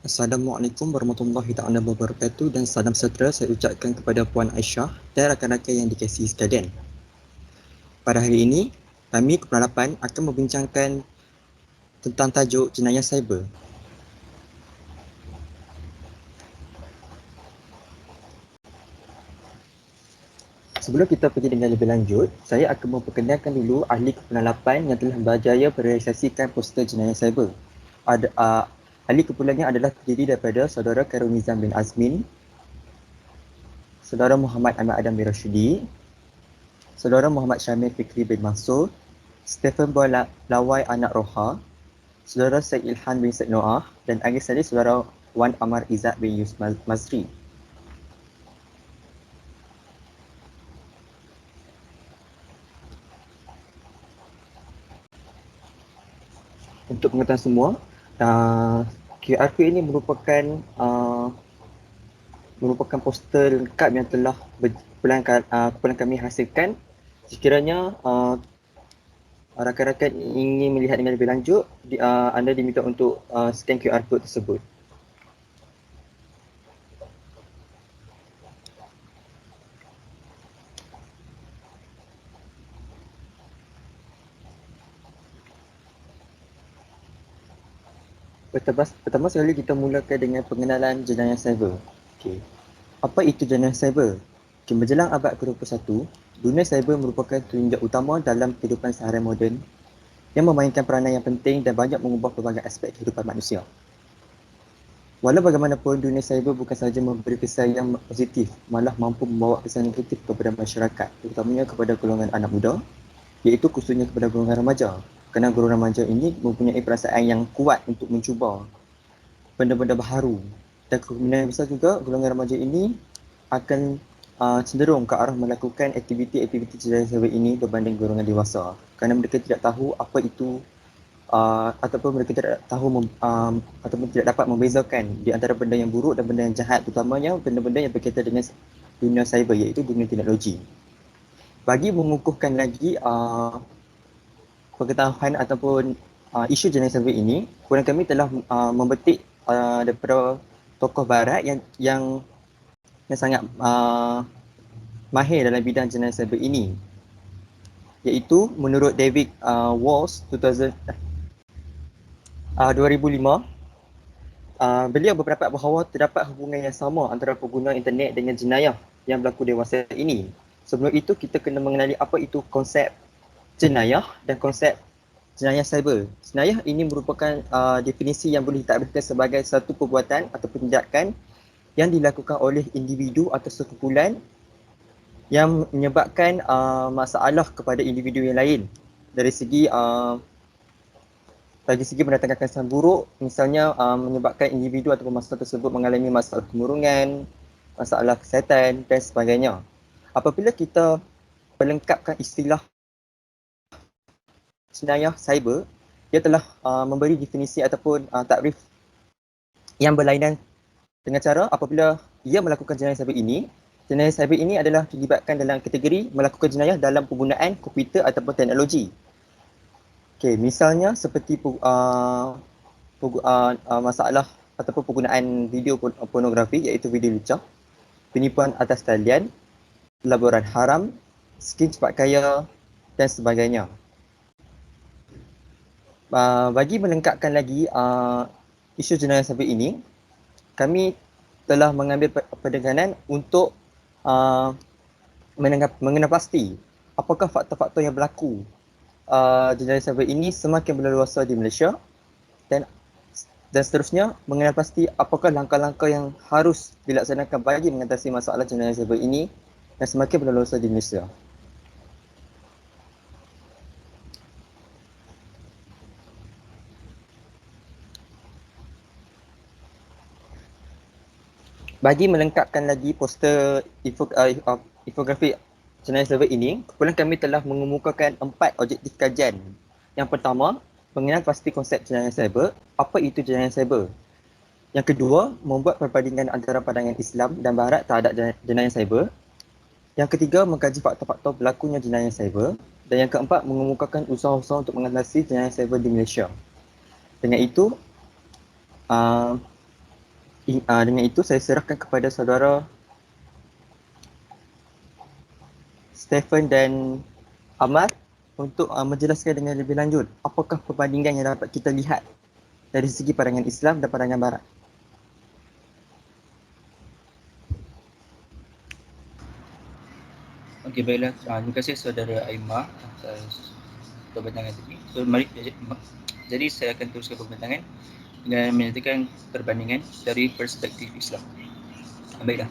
Assalamualaikum warahmatullahi taala wabarakatuh dan salam sejahtera saya ucapkan kepada Puan Aisyah dan rakan-rakan yang dikasihi sekalian. Pada hari ini, kami Kepala 8 akan membincangkan tentang tajuk jenayah cyber. Sebelum kita pergi dengan lebih lanjut, saya akan memperkenalkan dulu ahli Kepala 8 yang telah berjaya merealisasikan poster jenayah cyber. Ahli kumpulannya adalah terdiri daripada Saudara Khairul Nizam bin Azmin, Saudara Muhammad Ahmad Adam bin Rashidi, Saudara Muhammad Syamil Fikri bin Mansur, Stephen Boy Lawai Anak Roha, Saudara Syed Ilhan bin Syed Noah dan akhir sekali Saudara Wan Amar Izzat bin Yus Mazri. Untuk pengetahuan semua, QR code ini merupakan poster lengkap yang telah kumpulan kami hasilkan. Sekiranya rakan-rakan ingin melihat dengan lebih lanjut, anda diminta untuk scan QR code tersebut. Pertama sekali kita mulakan dengan pengenalan jenayah cyber. Okey. Apa itu jenayah cyber? Menjelang abad ke-21, dunia cyber merupakan tunjang utama dalam kehidupan seharian moden yang memainkan peranan yang penting dan banyak mengubah pelbagai aspek kehidupan manusia. Walau bagaimanapun, dunia cyber bukan sahaja memberi kesan yang positif, malah mampu membawa kesan negatif kepada masyarakat, terutamanya kepada golongan anak muda, iaitu khususnya kepada golongan remaja. Kerana golongan remaja ini mempunyai perasaan yang kuat untuk mencuba benda-benda baharu. Dan kemungkinan besar juga golongan remaja ini akan cenderung ke arah melakukan aktiviti-aktiviti jenayah cyber ini berbanding golongan dewasa. Kerana mereka tidak tahu apa itu ataupun mereka tidak tahu ataupun tidak dapat membezakan di antara benda yang buruk dan benda yang jahat, terutamanya benda-benda yang berkaitan dengan dunia cyber, iaitu dunia teknologi. Bagi mengukuhkan lagi pengetahuan ataupun isu jenayah cyber ini, kumpulan kami telah membetik daripada tokoh barat yang sangat mahir dalam bidang jenayah cyber ini, iaitu menurut David Walsh 2005, beliau berpendapat bahawa terdapat hubungan yang sama antara pengguna internet dengan jenayah yang berlaku dewasa ini. Sebelum itu, kita kena mengenali apa itu konsep jenayah dan konsep jenayah cyber. Jenayah ini merupakan definisi yang boleh ditakbirkan sebagai satu perbuatan atau tindakan yang dilakukan oleh individu atau sekumpulan yang menyebabkan masalah kepada individu yang lain dari segi mendatangkan kesan buruk, misalnya menyebabkan individu atau masalah tersebut mengalami masalah kemurungan, masalah kesihatan dan sebagainya. Apabila kita melengkapkan istilah jenayah cyber, dia telah memberi definisi ataupun takrif yang berlainan dengan cara apabila ia melakukan jenayah cyber ini adalah dilibatkan dalam kategori melakukan jenayah dalam penggunaan komputer ataupun teknologi. Okey, misalnya seperti masalah ataupun penggunaan video pornografi, iaitu video lucah, penipuan atas talian, pelaburan haram, skim cepat kaya dan sebagainya. Bagi melengkapkan lagi isu jenayah cyber ini, kami telah mengambil penekanan untuk mengenal pasti apakah faktor-faktor yang berlaku jenayah cyber ini semakin berleluasa di Malaysia, dan seterusnya mengenal pasti apakah langkah-langkah yang harus dilaksanakan bagi mengatasi masalah jenayah cyber ini yang semakin berleluasa di Malaysia. Bagi melengkapkan lagi poster infografik jenayah cyber ini, kumpulan kami telah mengemukakan 4 objektif kajian. Yang pertama, mengenal pasti konsep jenayah cyber, apa itu jenayah cyber. Yang kedua, membuat perbandingan antara pandangan Islam dan Barat terhadap jenayah cyber. Yang ketiga, mengkaji faktor-faktor berlakunya jenayah cyber. Dan yang keempat, mengemukakan usaha-usaha untuk mengatasi jenayah cyber di Malaysia. Dengan itu, Dengan itu saya serahkan kepada saudara Stephen dan Ahmad untuk menjelaskan dengan lebih lanjut apakah perbandingan yang dapat kita lihat dari segi pandangan Islam dan pandangan Barat. Okey, baiklah. Terima kasih saudara Aimah atas perbincangan tadi. So, jadi saya akan teruskan perbincangan dengan menyatakan perbandingan dari perspektif Islam. Baiklah.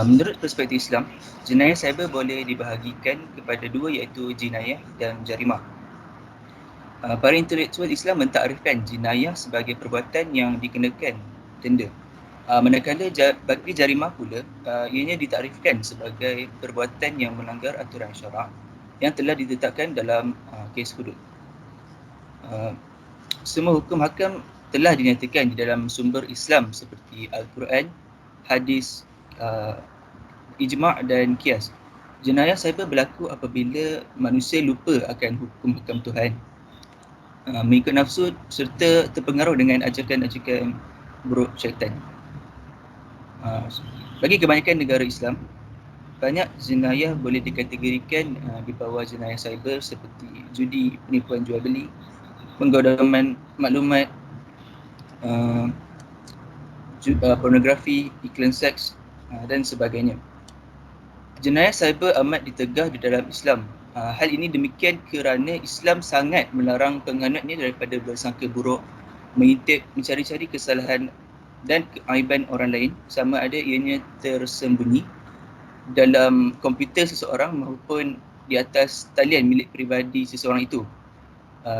Menurut perspektif Islam, jenayah cyber boleh dibahagikan kepada dua, iaitu jinayah dan jarimah. Para intelektual Islam mentakrifkan jinayah sebagai perbuatan yang dikenakan denda. Manakala bagi jarimah pula, ianya ditakrifkan sebagai perbuatan yang melanggar aturan syarak yang telah ditetapkan dalam kes hudud. Semua hukum hakam telah dinyatakan di dalam sumber Islam seperti Al-Quran, hadis, ijma' dan qiyas. Jenayah cyber berlaku apabila manusia lupa akan hukum hakam Tuhan, mengikut nafsu serta terpengaruh dengan ajakan-ajakan buruk syaitan. Bagi kebanyakan negara Islam, banyak jenayah boleh dikategorikan di bawah jenayah cyber seperti judi, penipuan jual beli, penggodaman maklumat, pornografi, iklan seks dan sebagainya. Jenayah cyber amat ditegah di dalam Islam. Hal ini demikian kerana Islam sangat melarang penganutnya daripada bersangka buruk, mengintip, mencari-cari kesalahan dan keaiban orang lain, sama ada ianya tersembunyi dalam komputer seseorang maupun di atas talian milik peribadi seseorang itu.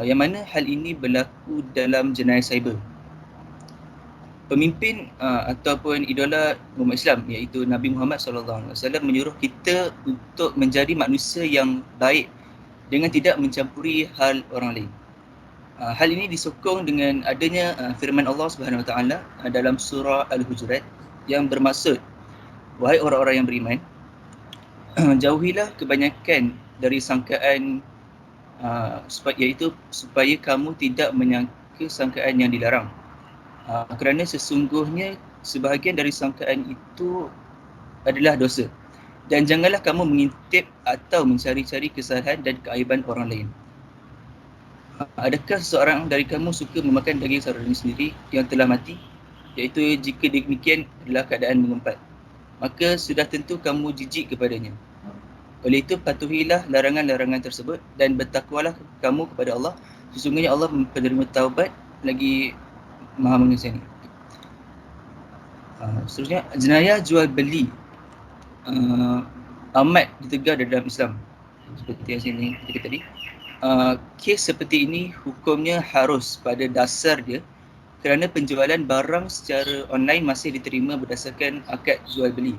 Yang mana hal ini berlaku dalam jenayah cyber. Pemimpin ataupun idola umat Islam, iaitu Nabi Muhammad SAW, menyuruh kita untuk menjadi manusia yang baik dengan tidak mencampuri hal orang lain. Hal ini disokong dengan adanya firman Allah Subhanahu Wa Taala dalam surah Al-Hujurat yang bermaksud, wahai orang-orang yang beriman, jauhilah kebanyakan dari sangkaan, iaitu supaya kamu tidak menyangka sangkaan yang dilarang. Kerana sesungguhnya sebahagian dari sangkaan itu adalah dosa. Dan janganlah kamu mengintip atau mencari-cari kesalahan dan keaiban orang lain. Adakah seseorang dari kamu suka memakan daging saudaranya sendiri yang telah mati? Iaitu jika demikian adalah keadaan mengumpat, maka sudah tentu kamu jijik kepadanya. Oleh itu patuhilah larangan-larangan tersebut dan bertakwalah kamu kepada Allah. Sesungguhnya Allah penerima taubat lagi Maha mengasihani. Seterusnya, jenayah jual beli amat ditegah dalam Islam. Seperti yang saya katakan tadi, kes seperti ini hukumnya harus pada dasar dia kerana penjualan barang secara online masih diterima berdasarkan akad jual beli,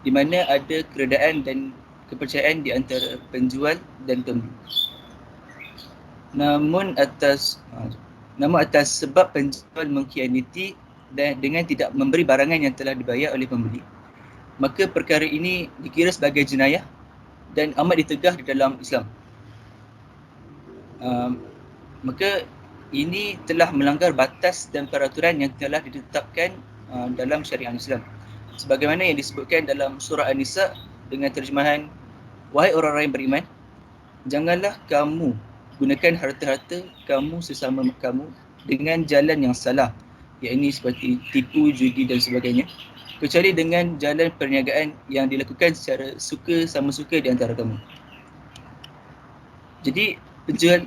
di mana ada keredaan dan kepercayaan di antara penjual dan pembeli. Namun atas sebab penjual mengkhianati dan dengan tidak memberi barangan yang telah dibayar oleh pembeli, maka perkara ini dikira sebagai jenayah dan amat ditegah di dalam Islam. Maka ini telah melanggar batas dan peraturan yang telah ditetapkan dalam syariat Islam, sebagaimana yang disebutkan dalam surah An-Nisa dengan terjemahan, wahai orang-orang yang beriman, janganlah kamu gunakan harta-harta kamu sesama kamu dengan jalan yang salah, iaitu seperti tipu, judi dan sebagainya, kecuali dengan jalan perniagaan yang dilakukan secara suka sama suka di antara kamu. Jadi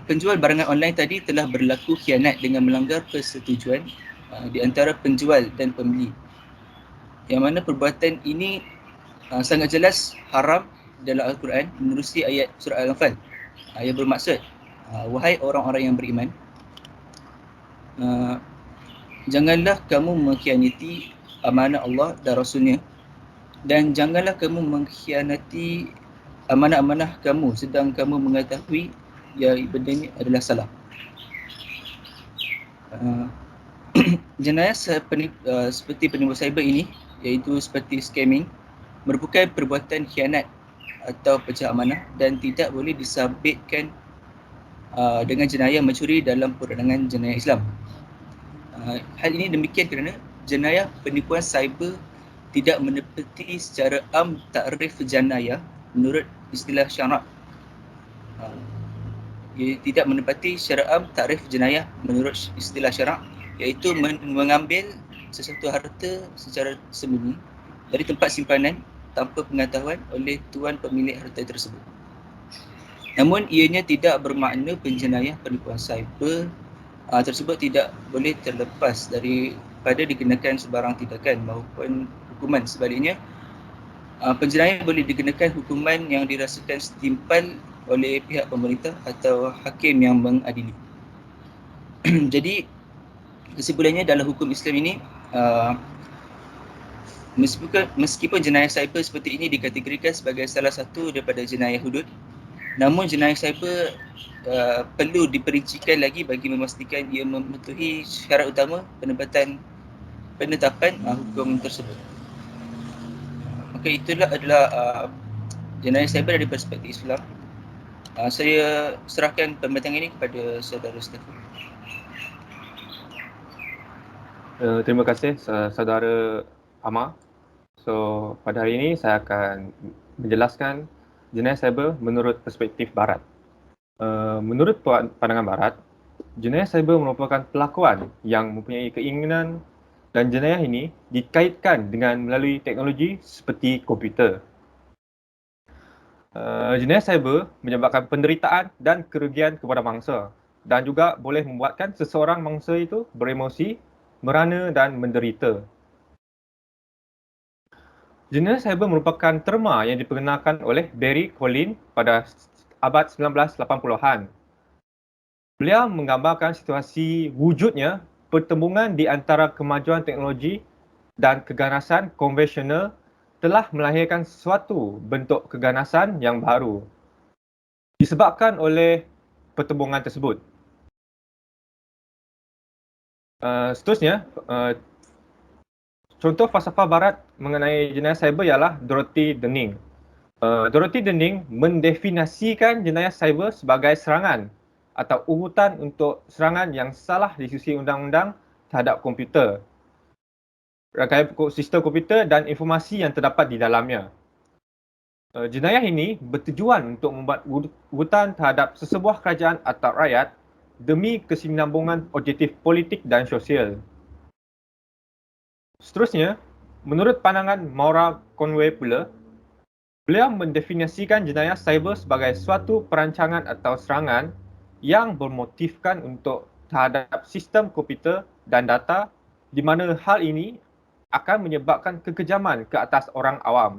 penjual barangan online tadi telah berlaku khianat dengan melanggar persetujuan di antara penjual dan pembeli, yang mana perbuatan ini sangat jelas haram dalam Al-Quran menerusi ayat surah Al-Anfal yang bermaksud, wahai orang-orang yang beriman, janganlah kamu mengkhianati amanah Allah dan Rasulnya, dan janganlah kamu mengkhianati amanah-amanah kamu sedang kamu mengetahui yang benda ini adalah salah. Jenayah seperti penipuan cyber ini, iaitu seperti scamming, merupakan perbuatan khianat atau pecah amanah dan tidak boleh disabitkan dengan jenayah mencuri dalam perundangan jenayah Islam. Hal ini demikian kerana jenayah penipuan cyber tidak menepati secara am takrif jenayah menurut istilah syarak. Ia tidak menepati secara am takrif jenayah menurut istilah syarak, iaitu mengambil sesuatu harta secara sembunyi dari tempat simpanan tanpa pengetahuan oleh tuan pemilik harta tersebut. Namun ianya tidak bermakna penjenayah penipuan cyber tersebut tidak boleh terlepas daripada dikenakan sebarang tindakan maupun hukuman. Sebaliknya, penjenayah boleh dikenakan hukuman yang dirasakan setimpal oleh pihak pemerintah atau hakim yang mengadili. Jadi, kesimpulannya dalam hukum Islam ini, meskipun jenayah cyber seperti ini dikategorikan sebagai salah satu daripada jenayah hudud, namun jenayah cyber perlu diperincikan lagi bagi memastikan ia memenuhi syarat utama penetapan hukum tersebut. Maka itulah adalah jenayah cyber dari perspektif Islam. Saya serahkan pembahasan ini kepada saudara Stefan. Terima kasih saudara Amar. So pada hari ini saya akan menjelaskan jenayah cyber menurut perspektif Barat. Menurut pandangan Barat, jenayah cyber merupakan pelakuan yang mempunyai keinginan dan jenayah ini dikaitkan dengan melalui teknologi seperti komputer. Jenayah cyber menyebabkan penderitaan dan kerugian kepada mangsa dan juga boleh membuatkan seseorang mangsa itu beremosi, merana dan menderita. Jenayah cyber merupakan terma yang diperkenalkan oleh Barry Collins pada abad 1980-an. Beliau menggambarkan situasi wujudnya pertembungan di antara kemajuan teknologi dan keganasan konvensional telah melahirkan suatu bentuk keganasan yang baru disebabkan oleh pertembungan tersebut. Seterusnya, contoh falsafah Barat mengenai jenayah cyber ialah Dorothy Denning. Dorothy Denning mendefinisikan jenayah cyber sebagai serangan atau urutan untuk serangan yang salah di sisi undang-undang terhadap komputer, rangkaian sistem komputer dan informasi yang terdapat di dalamnya. Jenayah ini bertujuan untuk membuat urutan terhadap sesebuah kerajaan atau rakyat demi kesinambungan objektif politik dan sosial. Seterusnya, menurut pandangan Maura Conway pula, beliau mendefinisikan jenayah cyber sebagai suatu perancangan atau serangan yang bermotifkan untuk terhadap sistem komputer dan data di mana hal ini akan menyebabkan kekejaman ke atas orang awam.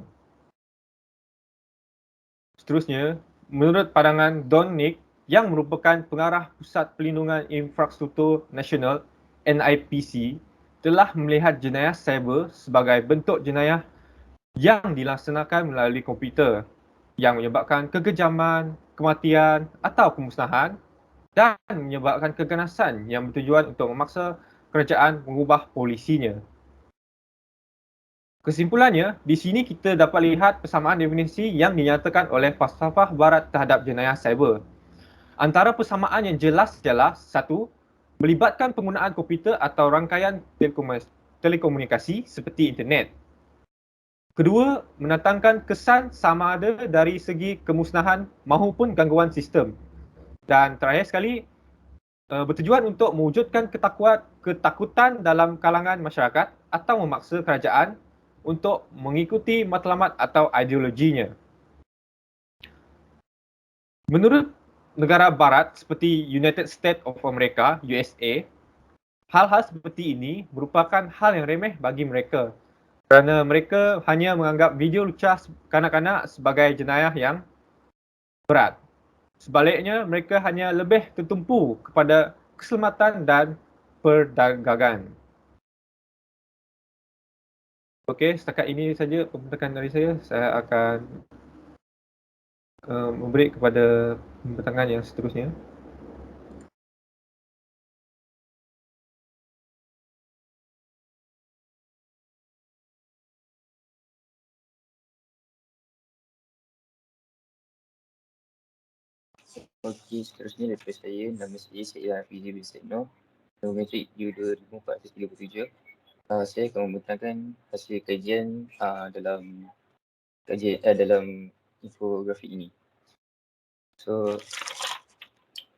Seterusnya, menurut pandangan Don Nick yang merupakan pengarah Pusat Pelindungan Infrastruktur Nasional NIPC, telah melihat jenayah cyber sebagai bentuk jenayah yang dilaksanakan melalui komputer yang menyebabkan kekejaman, kematian atau kemusnahan dan menyebabkan keganasan yang bertujuan untuk memaksa kerajaan mengubah polisinya. Kesimpulannya, di sini kita dapat lihat persamaan definisi yang dinyatakan oleh falsafah Barat terhadap jenayah cyber. Antara persamaan yang jelas ialah: satu, melibatkan penggunaan komputer atau rangkaian telekomunikasi seperti internet. Kedua, mendatangkan kesan sama ada dari segi kemusnahan maupun gangguan sistem. Dan terakhir sekali, bertujuan untuk mewujudkan ketakutan dalam kalangan masyarakat atau memaksa kerajaan untuk mengikuti matlamat atau ideologinya. Menurut negara barat seperti United States of America, USA, hal-hal seperti ini merupakan hal yang remeh bagi mereka kerana mereka hanya menganggap video lucah kanak-kanak sebagai jenayah yang berat. Sebaliknya, mereka hanya lebih tertumpu kepada keselamatan dan perdagangan. Okey, setakat ini saja pembentakan dari saya. Saya akan memberi kepada pembentangan yang seterusnya. Okey, seterusnya daripada saya, nama saya Hafizi bin Said Noh, biometrik U 2437. Saya akan membentangkan hasil kajian dalam infografik ini. So,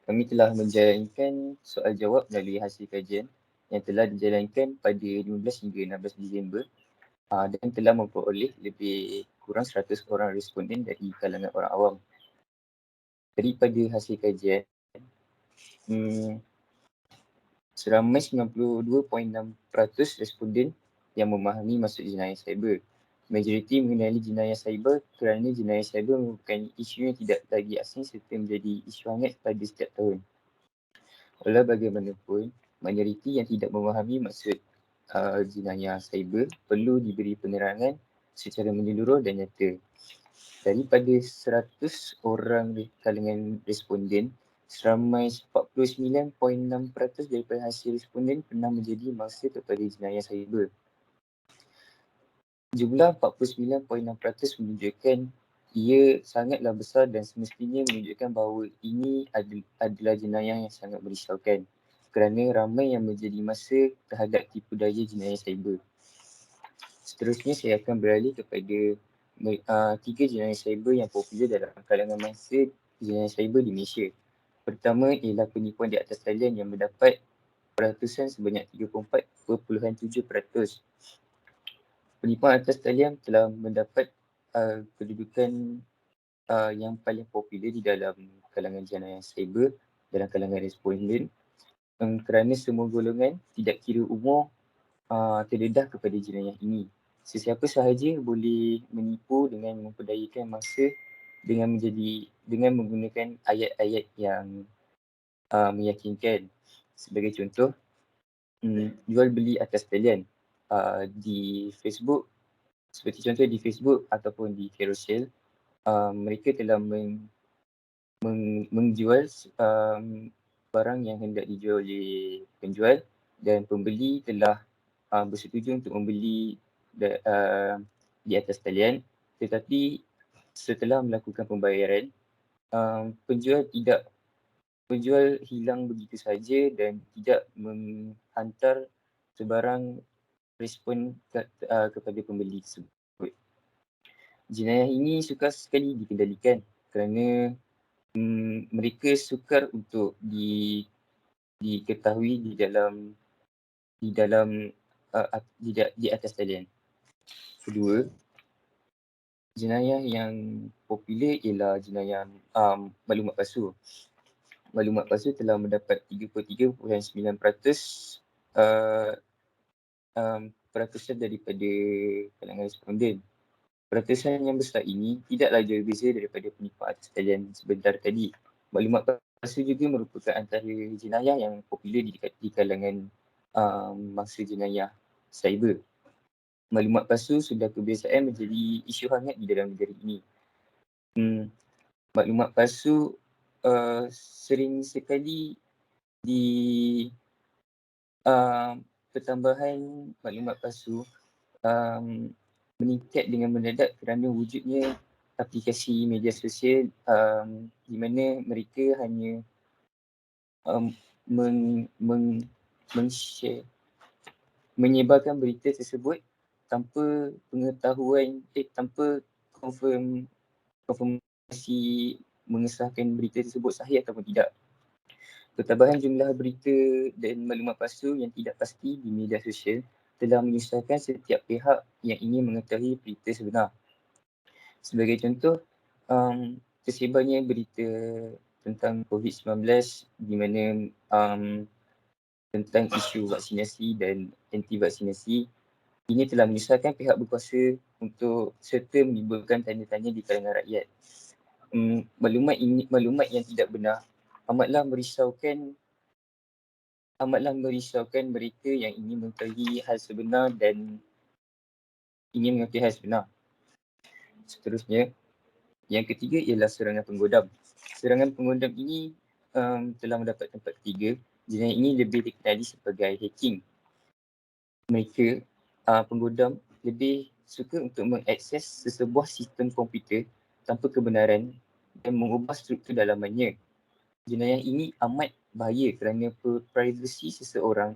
kami telah menjalankan soal jawab melalui hasil kajian yang telah dijalankan pada 15 hingga 16 Disember dan telah memperoleh lebih kurang 100 orang responden dari kalangan orang awam. Daripada hasil kajian, seramai 92.6% responden yang memahami maksud jenayah cyber. Majoriti mengenali jenayah cyber kerana jenayah cyber merupakan isu yang tidak lagi asing serta menjadi isu hangat pada setiap tahun. Walau bagaimanapun, majoriti yang tidak memahami maksud jenayah cyber perlu diberi penerangan secara menyeluruh dan nyata. Daripada 100 orang kalangan responden, seramai 49.6% daripada hasil responden pernah menjadi mangsa kepada jenayah cyber. Jumlah 49.6% menunjukkan ia sangatlah besar dan semestinya menunjukkan bahawa ini adalah jenayah yang sangat merisaukan kerana ramai yang menjadi mangsa terhadap tipu daya jenayah cyber. Seterusnya saya akan beralih kepada 3 jenayah cyber yang popular dalam kalangan mangsa jenayah cyber di Malaysia. Pertama ialah penipuan di atas talian yang mendapat peratusan sebanyak 34.7%. Penipuan atas talian telah mendapat kedudukan yang paling popular di dalam kalangan jenayah cyber dalam kalangan responden kerana semua golongan tidak kira umur terdedah kepada jenayah ini. Sesiapa sahaja boleh menipu dengan memperdayakan mangsa dengan menggunakan ayat-ayat yang meyakinkan. Sebagai contoh, jual beli atas talian di Facebook, seperti contoh di Facebook ataupun di Carousel, mereka telah menjual barang yang hendak dijual oleh penjual dan pembeli telah bersetuju untuk membeli di atas talian, tetapi setelah melakukan pembayaran, penjual hilang begitu saja dan tidak menghantar sebarang respon kepada pembeli tersebut. Jenayah ini sukar sekali dikendalikan kerana mereka sukar untuk diketahui di atas talian. Kedua, jenayah yang popular ialah jenayah maklumat palsu. Maklumat palsu telah mendapat 33.9% peratusan daripada kalangan responden. Peratusan yang besar ini tidaklah jauh berbeza daripada penipuan atas talian sebentar tadi. Maklumat palsu juga merupakan antara jenayah yang popular di kalangan mangsa jenayah cyber. Maklumat palsu sudah kebiasaan menjadi isu hangat di dalam negara ini. Maklumat palsu sering sekali pertambahan maklumat palsu meningkat dengan mendadak kerana wujudnya aplikasi media sosial di mana mereka hanya menyebarkan berita tersebut tanpa pengetahuan, tanpa konfirmasi mengesahkan berita tersebut sahih ataupun tidak. Pertambahan jumlah berita dan maklumat palsu yang tidak pasti di media sosial telah menyusahkan setiap pihak yang ingin mengetahui berita sebenar. Sebagai contoh, tersebarnya berita tentang COVID-19 di mana tentang isu vaksinasi dan anti vaksinasi ini telah menyusahkan pihak berkuasa untuk serta menimbulkan tanya-tanya di kalangan rakyat. Maklumat yang tidak benar amatlah merisaukan mereka yang ingin mengetahui hal sebenar dan ingin mengetahui hal sebenar. Seterusnya, yang ketiga ialah serangan penggodam. Serangan penggodam ini telah mendapat tempat ketiga. Jenayah ini lebih dikenali sebagai hacking. Mereka, penggodam, lebih suka untuk mengakses sesebuah sistem komputer tanpa kebenaran dan mengubah struktur dalamannya. Jenayah ini amat bahaya kerana privasi seseorang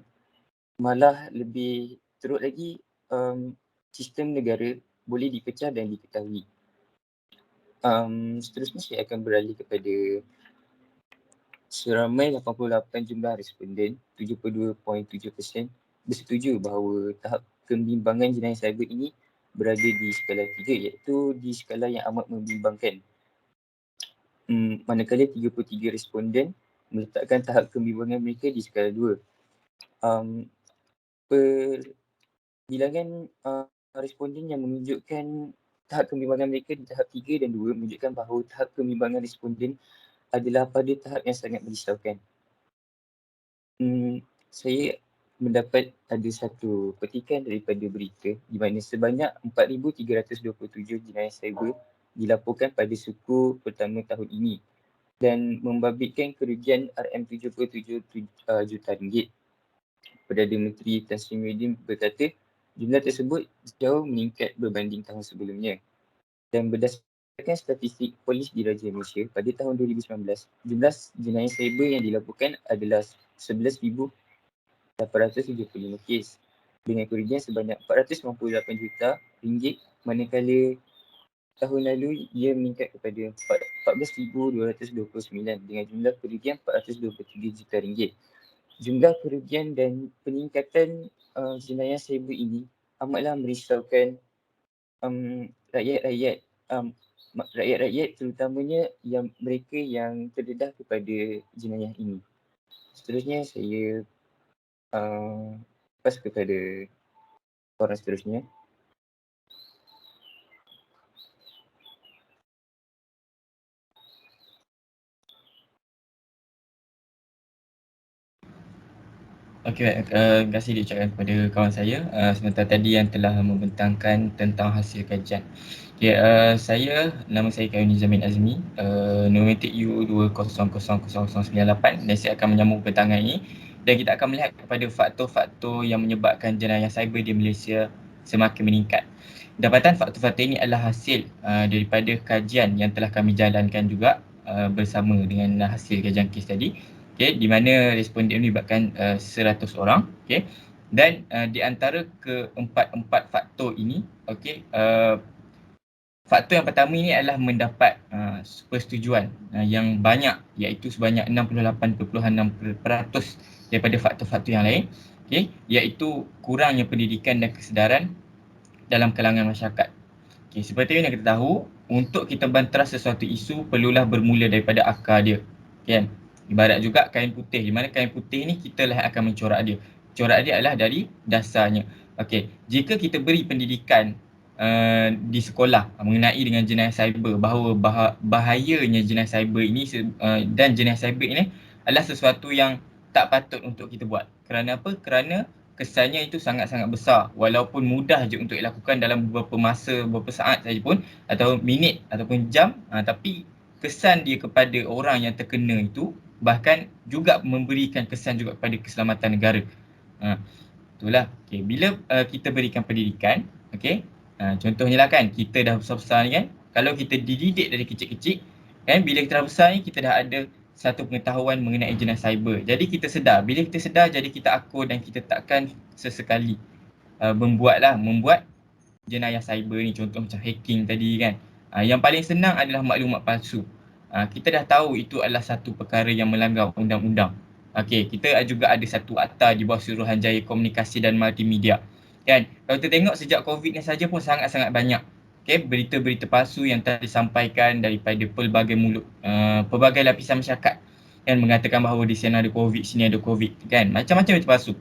malah lebih Terus lagi, sistem negara boleh dipecah dan diketahui. Seterusnya saya akan beralih kepada seramai 88 jumlah responden, 72.7% bersetuju bahawa tahap kebimbangan jenayah cyber ini berada di skala 3, iaitu di skala yang amat membimbangkan. Manakala 33 responden meletakkan tahap kebimbangan mereka di skala 2. Bilangan responden yang menunjukkan tahap kebimbangan mereka di tahap 3 dan 2 menunjukkan bahawa tahap kebimbangan responden adalah pada tahap yang sangat merisaukan. Saya mendapat ada satu petikan daripada berita di mana sebanyak 4,327 jenayah cyber dilaporkan pada suku pertama tahun ini dan membabitkan kerugian RM77 juta ringgit. Perdana Menteri Tan Sri Muhyiddin berkata jumlah tersebut jauh meningkat berbanding tahun sebelumnya. Dan berdasarkan statistik Polis Diraja Malaysia pada tahun 2019, jumlah jenayah cyber yang dilaporkan adalah 11,875 kes dengan kerugian sebanyak RM498 juta ringgit, manakala tahun lalu ia meningkat kepada 14,229 dengan jumlah kerugian RM423 juta ringgit. Jumlah kerugian dan peningkatan jenayah cyber ini amatlah merisaukan rakyat-rakyat terutamanya yang mereka yang terdedah kepada jenayah ini. Seterusnya saya pas kepada orang seterusnya. Okey, terima kasih diucapkan kepada kawan saya sebentar tadi yang telah membentangkan tentang hasil kajian. Okey, nama saya Kayuni Zamin Azmi, nomentik U2000098 dan saya akan menyambung perbincangan ini dan kita akan melihat kepada faktor-faktor yang menyebabkan jenayah cyber di Malaysia semakin meningkat. Dapatan faktor-faktor ini adalah hasil daripada kajian yang telah kami jalankan juga bersama dengan hasil kajian kes tadi. Okay, di mana responden melibatkan 100 orang, okay, dan di antara keempat-empat faktor ini, okay, faktor yang pertama ini adalah mendapat persetujuan yang banyak, iaitu sebanyak 68.6% daripada faktor-faktor yang lain, okay, iaitu kurangnya pendidikan dan kesedaran dalam kalangan masyarakat. Okay, seperti yang kita tahu, untuk kita bantah sesuatu isu perlulah bermula daripada akar dia, kan? Ibarat juga kain putih, di mana kain putih ni kita lah akan mencorak dia. Corak dia adalah dari dasarnya. Okey, jika kita beri pendidikan di sekolah mengenai dengan jenayah cyber, bahawa bahayanya jenayah cyber ini dan jenayah cyber ini adalah sesuatu yang tak patut untuk kita buat. Kerana apa? Kerana kesannya itu sangat-sangat besar. Walaupun mudah je untuk dilakukan dalam beberapa masa, beberapa saat saja pun, atau minit ataupun jam, tapi kesan dia kepada orang yang terkena itu bahkan juga memberikan kesan juga kepada keselamatan negara. Itulah. Okay. Bila kita berikan pendidikan, okay, contohnya lah kan, kita dah besar-besar ni kan, kalau kita dididik dari kecil-kecil, kan, bila kita dah besar ni, kita dah ada satu pengetahuan mengenai jenayah cyber. Jadi kita sedar, bila kita sedar, jadi kita akur dan kita takkan sesekali membuat jenayah cyber ni, contoh macam hacking tadi kan. Yang paling senang adalah maklumat palsu. Kita dah tahu itu adalah satu perkara yang melanggar undang-undang. Okey, kita juga ada satu akta di bawah Suruhanjaya Komunikasi dan Multimedia. Kan? Kalau kita tengok sejak COVID ni saja pun sangat-sangat banyak, okey, berita-berita palsu yang telah disampaikan daripada pelbagai mulut, pelbagai lapisan masyarakat yang mengatakan bahawa di sini ada COVID, sini ada COVID, kan? Macam-macam berita palsu.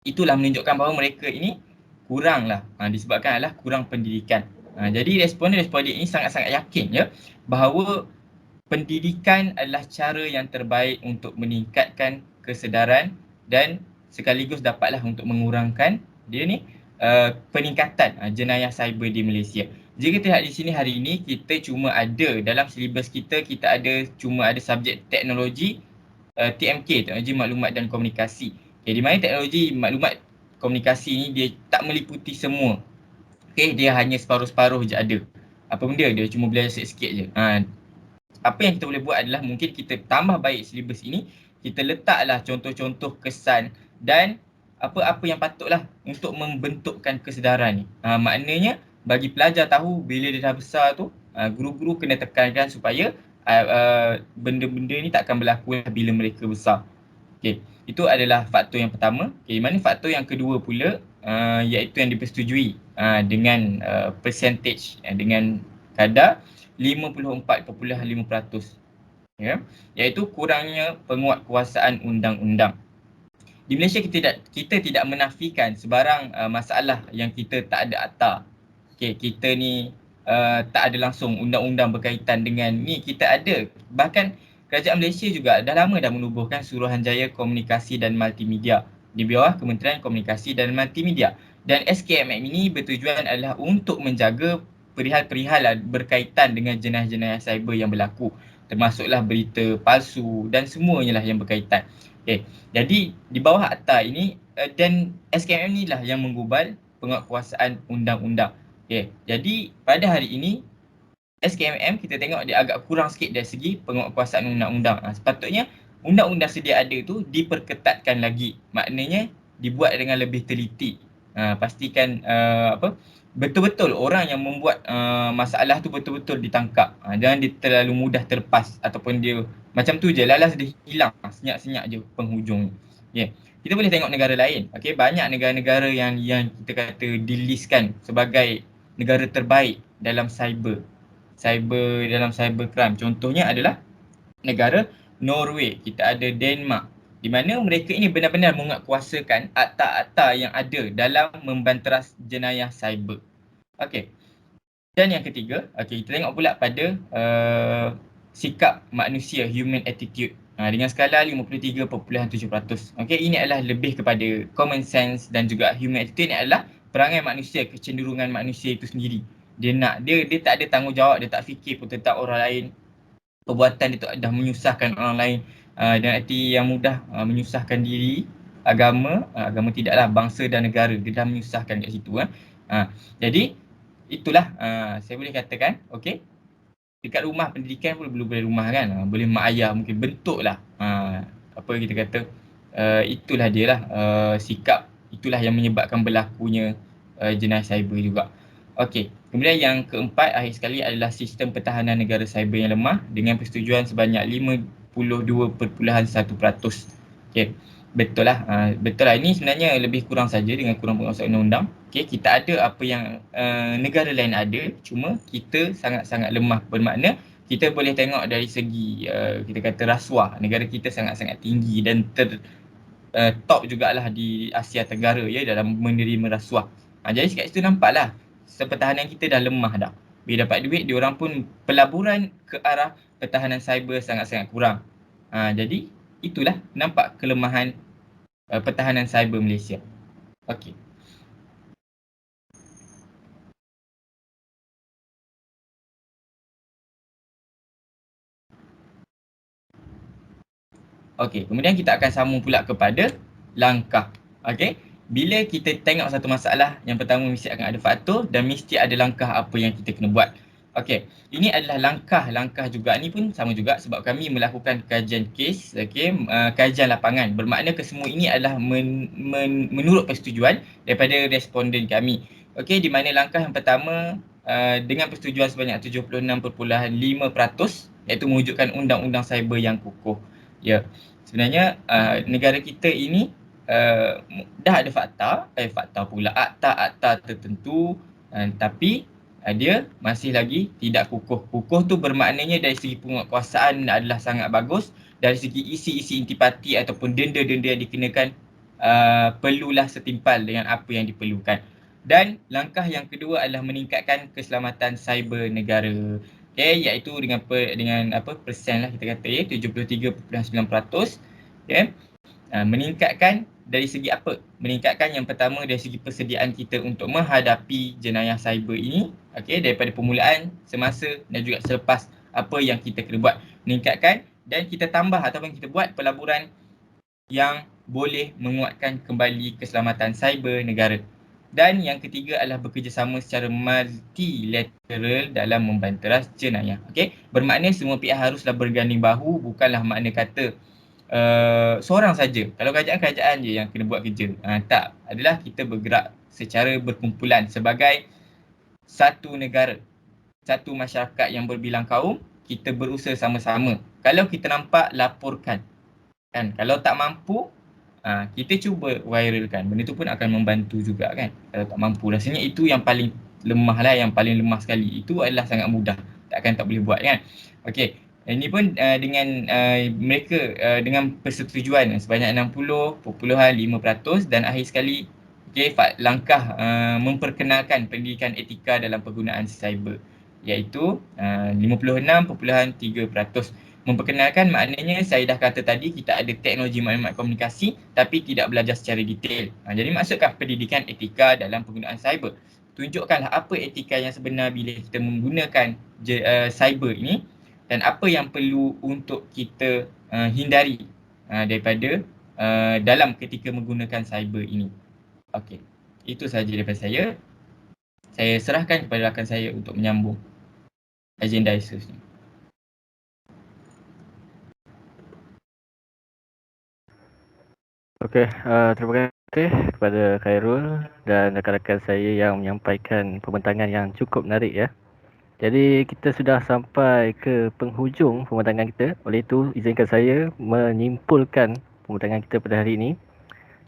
Itulah menunjukkan bahawa mereka ini kuranglah, disebabkan adalah kurang pendidikan. Jadi responden ini sangat-sangat yakin ya bahawa pendidikan adalah cara yang terbaik untuk meningkatkan kesedaran dan sekaligus dapatlah untuk mengurangkan dia ni peningkatan jenayah cyber di Malaysia. Jika kita lihat di sini hari ini, kita cuma ada dalam silibus kita cuma ada subjek teknologi TMK, teknologi maklumat dan komunikasi. Okay, di mana teknologi maklumat komunikasi ni dia tak meliputi semua. Okay, dia hanya separuh-separuh je ada. Apa benda dia cuma belajar sikit-sikit je. Apa yang kita boleh buat adalah mungkin kita tambah baik silibus ini, kita letaklah contoh-contoh kesan dan apa yang patutlah untuk membentukkan kesedaran ni. Maknanya bagi pelajar tahu bila dia dah besar tu, guru-guru kena tekankan supaya benda-benda ni tak akan berlaku bila mereka besar. Okey, itu adalah faktor yang pertama. Okey, mana faktor yang kedua pula, iaitu yang dipersetujui dengan percentage, dengan kadar 54.5%. Ya, iaitu kurangnya penguatkuasaan undang-undang. Di Malaysia kita tidak menafikan sebarang masalah yang kita tak ada akta. Okey, kita ni tak ada langsung undang-undang berkaitan dengan ni, kita ada. Bahkan kerajaan Malaysia juga dah lama dah menubuhkan Suruhanjaya Komunikasi dan Multimedia di bawah Kementerian Komunikasi dan Multimedia. Dan SKMM ini bertujuan adalah untuk menjaga perihal-perihal berkaitan dengan jenayah-jenayah cyber yang berlaku, termasuklah berita palsu dan semuanya lah yang berkaitan. Okay. Jadi di bawah akta ini dan SKMM ni lah yang menggubal penguatkuasaan undang-undang. Okay. Jadi pada hari ini SKMM kita tengok dia agak kurang sikit dari segi penguatkuasaan undang-undang. Sepatutnya undang-undang sedia ada tu diperketatkan lagi. Maknanya dibuat dengan lebih teliti. Pastikan betul-betul orang yang membuat masalah tu betul-betul ditangkap. Jangan dia terlalu mudah terlepas ataupun dia macam tu je, lalas dia hilang senyap-senyap je penghujung. Yeah. Kita boleh tengok negara lain. Okay, banyak negara-negara yang kita kata dilistkan sebagai negara terbaik dalam dalam cybercrime. Contohnya adalah negara Norway, kita ada Denmark, di mana mereka ini benar-benar menguatkuasakan akta-akta yang ada dalam membanteras jenayah cyber. Okey. Dan yang ketiga, kita tengok pula pada sikap manusia, human attitude, dengan skala 53.7%. Okey, ini adalah lebih kepada common sense dan juga human attitude ni adalah perangai manusia, kecenderungan manusia itu sendiri. Dia tak ada tanggungjawab, dia tak fikir pun tentang orang lain. Perbuatan dia tu dah menyusahkan orang lain dengan arti yang mudah, menyusahkan diri, agama tidaklah, bangsa dan negara, dia dah menyusahkan kat situ. Jadi itulah saya boleh katakan, okey, dekat rumah pendidikan pun boleh rumah kan, boleh mak ayah mungkin bentuklah apa kita kata, itulah dia lah sikap, itulah yang menyebabkan berlakunya jenayah cyber juga. Okey, kemudian yang keempat akhir sekali adalah sistem pertahanan negara cyber yang lemah dengan persetujuan sebanyak 52.1%. Okey, betul lah. Ini sebenarnya lebih kurang saja dengan kurang penguasaan undang-undang. Okey, kita ada apa yang negara lain ada, cuma kita sangat-sangat lemah. Bermakna kita boleh tengok dari segi kita kata rasuah, negara kita sangat-sangat tinggi dan top jugalah di Asia Tenggara ya dalam menerima rasuah. Jadi kat situ nampaklah pertahanan kita dah lemah dah. Bila dapat duit, diorang pun pelaburan ke arah pertahanan cyber sangat-sangat kurang. Jadi itulah nampak kelemahan pertahanan cyber Malaysia. Okey. Okey, kemudian kita akan sambung pula kepada langkah. Okey. Bila kita tengok satu masalah, yang pertama mesti akan ada faktor dan mesti ada langkah apa yang kita kena buat. Okey, ini adalah langkah-langkah juga. Ni pun sama juga sebab kami melakukan kajian kes, kajian lapangan. Bermakna kesemua ini adalah menurut persetujuan daripada responden kami. Okey, di mana langkah yang pertama dengan persetujuan sebanyak 76.5%, iaitu mewujudkan undang-undang cyber yang kukuh. Ya, sebenarnya negara kita ini dah ada akta tertentu, tapi dia masih lagi tidak kukuh. Kukuh tu bermaknanya dari segi penguatkuasaan adalah sangat bagus, dari segi isi-isi intipati ataupun denda-denda yang dikenakan perlulah setimpal dengan apa yang diperlukan. Dan langkah yang kedua adalah meningkatkan keselamatan cyber negara. Okay, iaitu dengan persen lah kita kata 73.9%. Okay. Meningkatkan dari segi apa? Meningkatkan yang pertama dari segi persediaan kita untuk menghadapi jenayah cyber ini, okey, daripada permulaan, semasa dan juga selepas apa yang kita kena buat. Meningkatkan dan kita tambah ataupun kita buat pelaburan yang boleh menguatkan kembali keselamatan cyber negara. Dan yang ketiga adalah bekerjasama secara multilateral dalam membanteras jenayah. Okey, bermakna semua pihak haruslah berganding bahu, bukanlah makna kata seorang saja. Kalau kerajaan je yang kena buat kerja. Tak, adalah kita bergerak secara berkumpulan sebagai satu negara, satu masyarakat yang berbilang kaum, kita berusaha sama-sama. Kalau kita nampak, laporkan. Kan? Kalau tak mampu, kita cuba viralkan. Benda tu pun akan membantu juga kan. Kalau tak mampu, rasanya itu yang paling lemah lah, yang paling lemah sekali. Itu adalah sangat mudah. Takkan tak boleh buat kan. Okey. Ini pun dengan mereka dengan persetujuan sebanyak 60.5% dan akhir sekali langkah memperkenalkan pendidikan etika dalam penggunaan cyber, iaitu 56.3%. Memperkenalkan maknanya saya dah kata tadi kita ada teknologi maklumat komunikasi tapi tidak belajar secara detail. Jadi maksudkah pendidikan etika dalam penggunaan cyber? Tunjukkanlah apa etika yang sebenar bila kita menggunakan cyber ini dan apa yang perlu untuk kita hindari daripada dalam ketika menggunakan cyber ini. Okey, itu sahaja daripada saya. Saya serahkan kepada rakan saya untuk menyambung agenda seterusnya. Okey, terima kasih kepada Khairul dan rakan-rakan saya yang menyampaikan pembentangan yang cukup menarik ya. Jadi kita sudah sampai ke penghujung pembentangan kita. Oleh itu, izinkan saya menyimpulkan pembentangan kita pada hari ini.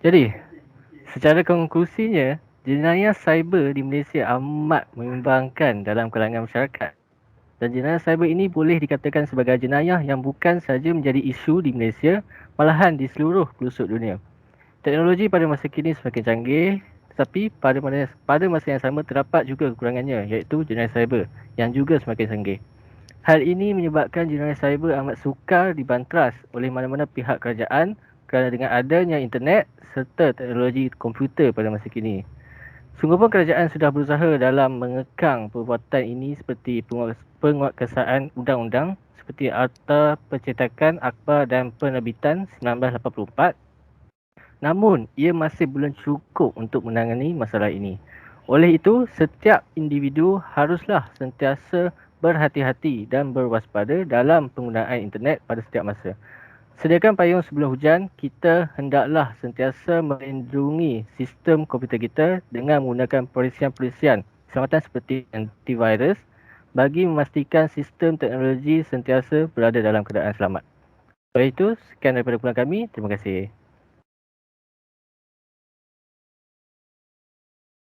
Jadi, secara konklusinya, jenayah cyber di Malaysia amat menyumbangkan dalam kalangan masyarakat. Dan jenayah cyber ini boleh dikatakan sebagai jenayah yang bukan sahaja menjadi isu di Malaysia, malahan di seluruh pelosok dunia. Teknologi pada masa kini semakin canggih, tetapi pada masa yang sama terdapat juga kekurangannya, iaitu jenayah cyber yang juga semakin canggih. Hal ini menyebabkan jenayah cyber amat sukar dibantras oleh mana-mana pihak kerajaan kerana dengan adanya internet serta teknologi komputer pada masa kini. Sungguh pun kerajaan sudah berusaha dalam mengekang perbuatan ini seperti penguatkuasaan undang-undang seperti Akta Pencetakan Akhbar dan Penerbitan 1984. Namun, ia masih belum cukup untuk menangani masalah ini. Oleh itu, setiap individu haruslah sentiasa berhati-hati dan berwaspada dalam penggunaan internet pada setiap masa. Sediakan payung sebelum hujan, kita hendaklah sentiasa melindungi sistem komputer kita dengan menggunakan perisian-perisian keselamatan seperti antivirus bagi memastikan sistem teknologi sentiasa berada dalam keadaan selamat. Oleh itu, sekian daripada pulang kami. Terima kasih.